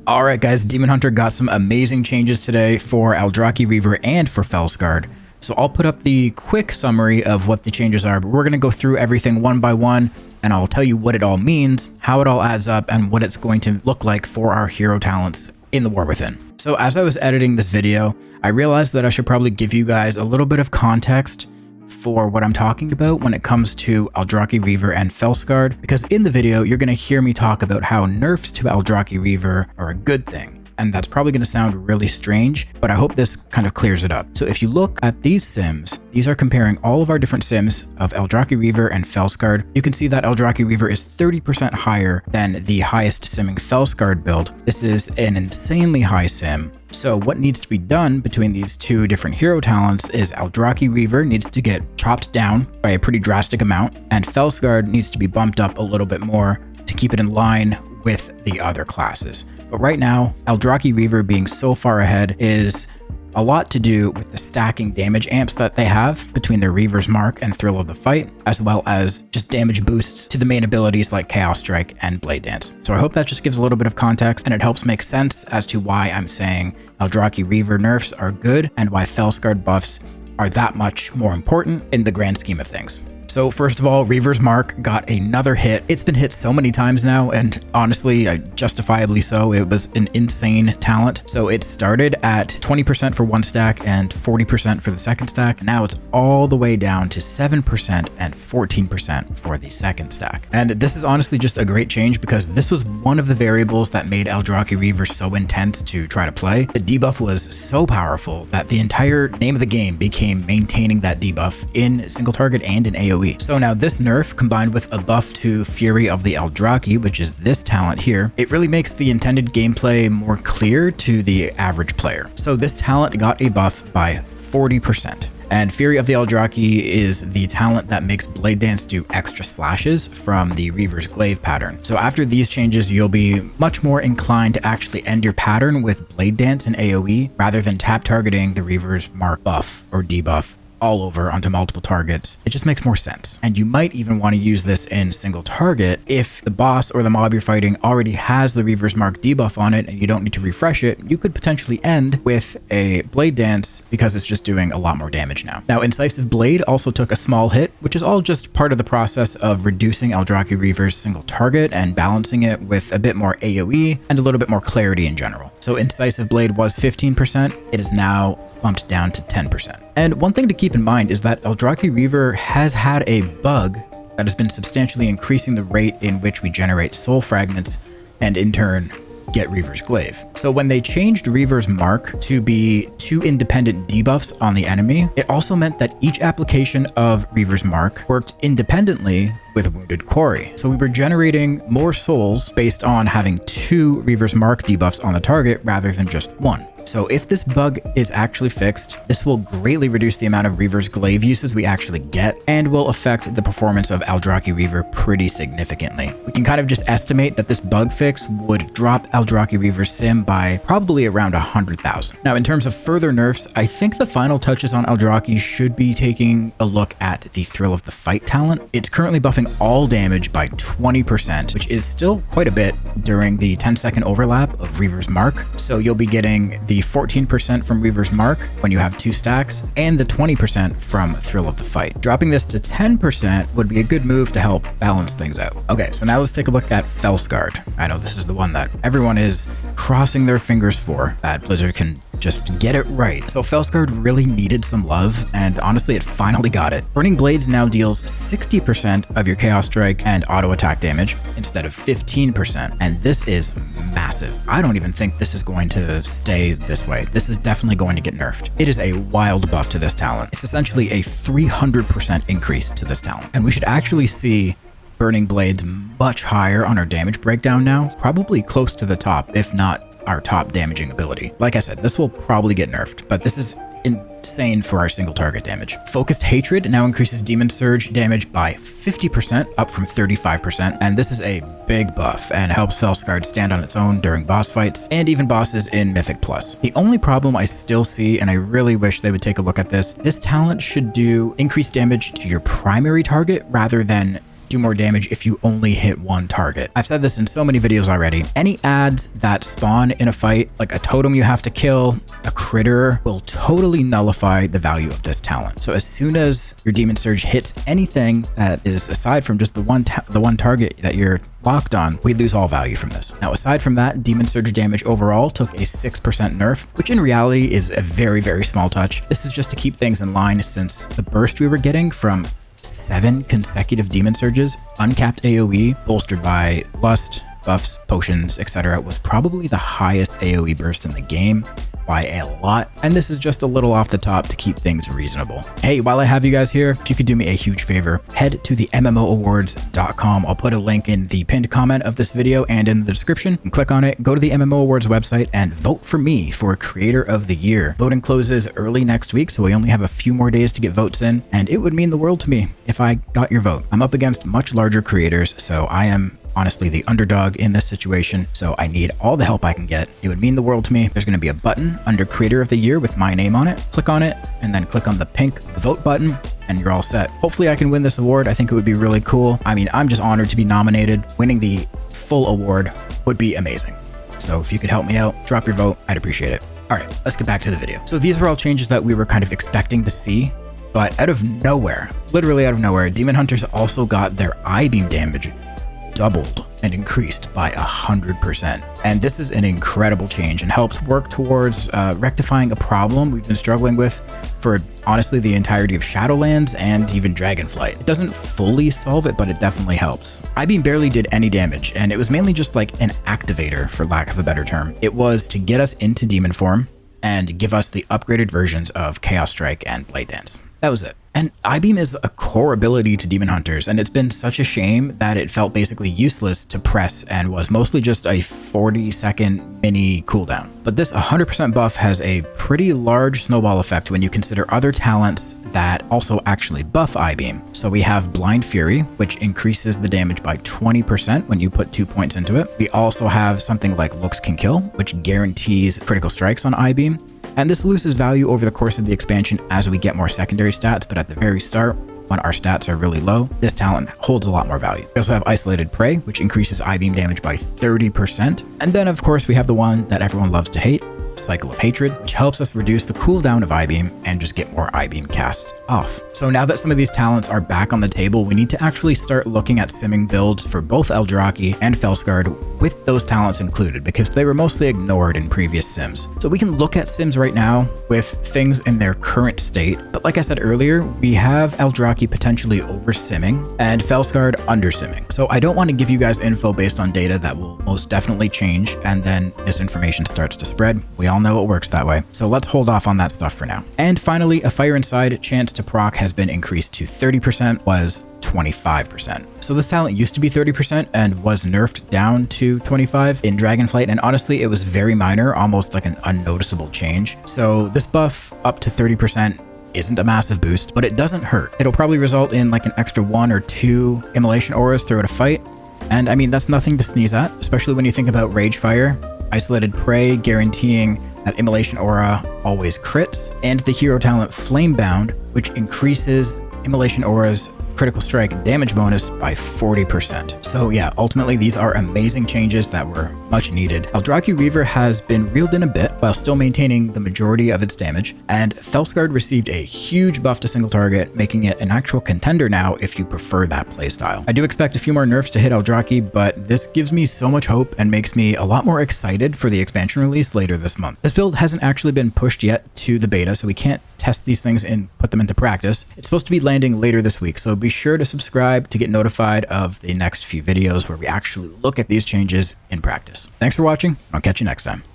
Alright guys, Demon Hunter got some amazing changes today for Eldrazi Reaver and for fel-scarred. So I'll put up the quick summary of what the changes are, but we're going to go through everything one by one, and I'll tell you what it all means, how it all adds up, and what it's going to look like for our hero talents in the War Within. So as I was editing this video, I realized that I should probably give you guys a little bit of context for what I'm talking about when it comes to Eldrazi Reaver and fel-scarred, because in the video you're going to hear me talk about how nerfs to Eldrazi Reaver are a good thing, and that's probably going to sound really strange, but I hope this kind of clears it up. So if you look at these sims, these are comparing all of our different sims of Eldrazi Reaver and fel-scarred. You can see that Eldrazi Reaver is 30% higher than the highest simming fel-scarred build. This is an insanely high sim. So what needs to be done between these two different hero talents is Eldrazi Reaver needs to get chopped down by a pretty drastic amount, and fel-scarred needs to be bumped up a little bit more to keep it in line with the other classes. But right now, Eldrazi Reaver being so far ahead is a lot to do with the stacking damage amps that they have between their Reaver's Mark and Thrill of the Fight, as well as just damage boosts to the main abilities like Chaos Strike and Blade Dance. So I hope that just gives a little bit of context and it helps make sense as to why I'm saying Eldrazi Reaver nerfs are good and why fel-scarred buffs are that much more important in the grand scheme of things. So first of all, Reaver's Mark got another hit. It's been hit so many times now, and honestly, justifiably so. It was an insane talent. So it started at 20% for one stack and 40% for the second stack. Now it's all the way down to 7% and 14% for the second stack. And this is honestly just a great change because this was one of the variables that made Eldrazi Reaver so intense to try to play. The debuff was so powerful that the entire name of the game became maintaining that debuff in single target and in AoE. So now this nerf combined with a buff to Fury of the Eldrazi, which is this talent here, it really makes the intended gameplay more clear to the average player. So this talent got a buff by 40%. And Fury of the Eldrazi is the talent that makes Blade Dance do extra slashes from the Reaver's Glaive pattern. So after these changes, you'll be much more inclined to actually end your pattern with Blade Dance and AoE rather than tap targeting the Reaver's Mark buff or debuff all over onto multiple targets. It just makes more sense. And you might even want to use this in single target if the boss or the mob you're fighting already has the Reaver's Mark debuff on it and you don't need to refresh it. You could potentially end with a Blade Dance because it's just doing a lot more damage now. Now, Incisive Blade also took a small hit, which is all just part of the process of reducing Eldrazi Reaver's single target and balancing it with a bit more AoE and a little bit more clarity in general. So Incisive Blade was 15%. It is now bumped down to 10%. And one thing to keep in mind is that Eldrazi Reaver has had a bug that has been substantially increasing the rate in which we generate soul fragments and in turn get Reaver's Glaive. So when they changed Reaver's Mark to be 2 independent debuffs on the enemy, it also meant that each application of Reaver's Mark worked independently with Wounded Quarry. So we were generating more souls based on having 2 Reaver's Mark debuffs on the target rather than just 1. So if this bug is actually fixed, this will greatly reduce the amount of Reaver's Glaive uses we actually get and will affect the performance of Eldrazi Reaver pretty significantly. We can kind of just estimate that this bug fix would drop Eldrazi Reaver's sim by probably around 100,000. Now, in terms of further nerfs, I think the final touches on Eldrazi should be taking a look at the Thrill of the Fight talent. It's currently buffing all damage by 20%, which is still quite a bit during the 10-second overlap of Reaver's Mark. So you'll be getting the 14% from Reaver's Mark when you have 2 stacks, and the 20% from Thrill of the Fight. Dropping this to 10% would be a good move to help balance things out. Okay, so now let's take a look at fel-scarred. I know this is the one that everyone is crossing their fingers for, that Blizzard can just get it right. So fel-scarred really needed some love, and honestly it finally got it. Burning Blades now deals 60% of your Chaos Strike and auto attack damage instead of 15%, and this is massive. I don't even think this is going to stay this way. This is definitely going to get nerfed. It is a wild buff to this talent. It's essentially a 300% increase to this talent, and we should actually see Burning Blades much higher on our damage breakdown now, probably close to the top, if not our top damaging ability. Like I said, this will probably get nerfed, but this is insane for our single target damage. Focused Hatred now increases Demon Surge damage by 50%, up from 35%, and this is a big buff and helps fel-scarred stand on its own during boss fights and even bosses in Mythic Plus. The only problem I still see, and I really wish they would take a look at this talent should do increased damage to your primary target rather than do more damage if you only hit one target. I've said this in so many videos already. Any adds that spawn in a fight, like a totem you have to kill, a critter, will totally nullify the value of this talent. So as soon as your Demon Surge hits anything that is aside from just the one target that you're locked on, we lose all value from this. Now, aside from that, Demon Surge damage overall took a 6% nerf, which in reality is a very, very small touch. This is just to keep things in line, since the burst we were getting from 7 consecutive Demon Surges, uncapped AoE, bolstered by Lust, buffs, potions, etc., was probably the highest AoE burst in the game by a lot, and this is just a little off the top to keep things reasonable. Hey, while I have you guys here, if you could do me a huge favor, head to the MMOawards.com. I'll put a link in the pinned comment of this video and in the description, and click on it, go to the MMO Awards website, and vote for me for Creator of the Year. Voting closes early next week, so we only have a few more days to get votes in, and it would mean the world to me if I got your vote. I'm up against much larger creators, so I am honestly the underdog in this situation, so I need all the help I can get. It would mean the world to me. There's going to be a button under Creator of the Year with my name on it. Click on it and then click on the pink vote button and you're all set. Hopefully I can win this award. I think it would be really cool. I mean, I'm just honored to be nominated. Winning the full award would be amazing. So if you could help me out, drop your vote, I'd appreciate it. All right, let's get back to the video. So these were all changes that we were kind of expecting to see, but out of nowhere, literally out of nowhere, Demon Hunters also got their I-beam damage doubled and increased by 100%. And this is an incredible change and helps work towards rectifying a problem we've been struggling with for honestly the entirety of Shadowlands and even Dragonflight. It doesn't fully solve it, but it definitely helps. I-beam barely did any damage, and it was mainly just like an activator, for lack of a better term. It was to get us into demon form and give us the upgraded versions of Chaos Strike and Blade Dance. That was it. And I-beam is a core ability to Demon Hunters, and it's been such a shame that it felt basically useless to press and was mostly just a 40-second mini cooldown. But this 100% buff has a pretty large snowball effect when you consider other talents that also actually buff I-beam. So we have Blind Fury, which increases the damage by 20% when you put 2 points into it. We also have something like Looks Can Kill, which guarantees critical strikes on I-beam. And this loses value over the course of the expansion as we get more secondary stats, but at the very start, when our stats are really low, this talent holds a lot more value. We also have Isolated Prey, which increases I-beam damage by 30%. And then of course we have the one that everyone loves to hate, Cycle of Hatred, which helps us reduce the cooldown of I-beam and just get more I-beam casts off. So now that some of these talents are back on the table, we need to actually start looking at simming builds for both Eldraki and fel-scarred with those talents included, because they were mostly ignored in previous sims. So we can look at sims right now with things in their current state, but like I said earlier, we have Eldraki potentially over simming and fel-scarred under simming. So I don't want to give you guys info based on data that will most definitely change, and then misinformation starts to spread. We all know it works that way. So let's hold off on that stuff for now. And finally, a Fire Inside chance to proc has been increased to 30%, was 25%. So this talent used to be 30% and was nerfed down to 25 in Dragonflight, and honestly, it was very minor, almost like an unnoticeable change. So this buff up to 30% isn't a massive boost, but it doesn't hurt. It'll probably result in like an extra 1 or 2 Immolation Auras throughout a fight. And I mean, that's nothing to sneeze at, especially when you think about Rage Fire, Isolated Prey guaranteeing that Immolation Aura always crits, and the hero talent Flamebound, which increases Immolation Aura's critical strike damage bonus by 40%. So yeah, ultimately these are amazing changes that were much needed. Eldraki Reaver has been reeled in a bit while still maintaining the majority of its damage, and fel-scarred received a huge buff to single target, making it an actual contender now if you prefer that playstyle. I do expect a few more nerfs to hit Eldraki, but this gives me so much hope and makes me a lot more excited for the expansion release later this month. This build hasn't actually been pushed yet to the beta, so we can't test these things and put them into practice. It's supposed to be landing later this week, so be sure to subscribe to get notified of the next few videos where we actually look at these changes in practice. Thanks for watching. I'll catch you next time.